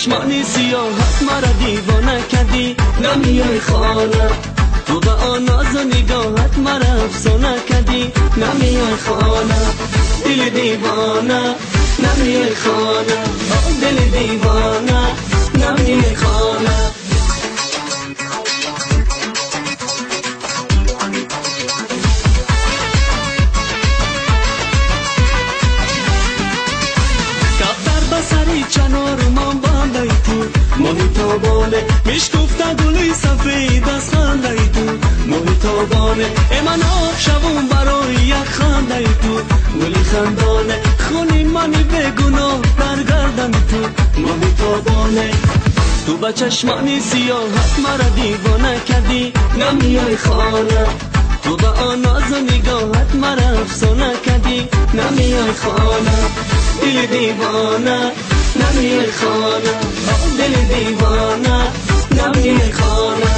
چشمانی سیاهت مرا دیوانه کردی، نمیای خانه. تو به آن ناز و نگاهت مرا افسانه کردی، نمیای خانه. دل دیوانه نمیای خانه، دل دیوانه نمیای خانه. سری چنار من باندای تو محتابانه، میش گفته گلی سفید از خنده تو محتابانه. من آب شوم برای یک خنده تو گلی خندانه، خونی منی بگناه در گردن تو محتابانه. تو به چشمانی سیاهت مرا دیوانه کردی، نمیای خانه. تو به آن ناز و نگاهت مرا افسانه کردی، نمیای خانه. دل دیوانه نمیای خانه، دل دیوانه نمیای خانه.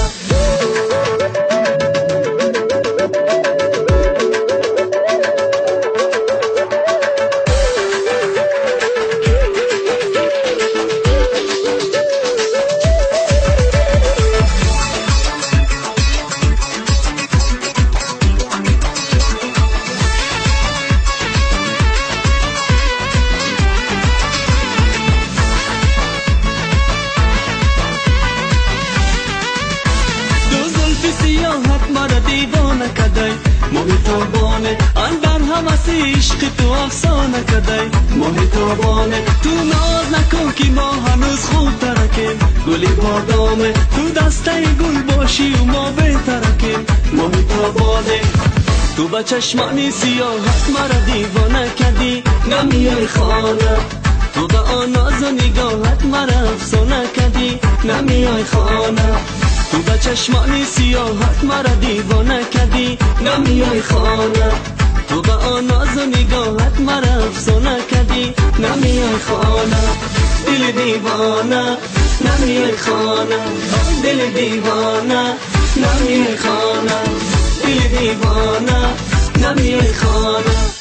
سیاحت مرا دیوانه کدی محتابانه، اندر همه عشق تو افسانه کدی محتابانه. تو ناز نکن که ما هنوز خوب ترکیم، گلی بادامه تو دسته گل باشی و ما بهترکیم محتابانه. تو به چشمانی سیاحت مرا دیوانه کردی، نمیای خانه. تو به آن ناز و نگاهت مرا افسانه کردی، نمیای خانه. تو به چشمانی سیاهت مرا دیوانه کردی، نمیای خانه. تو به آن ناز و نگاهت مرا افسانه کردی، نمیای خانه. دل دیوانه نمیای خانه، دل دیوانه نمیای خانه، دل دیوانه نمیای خانه.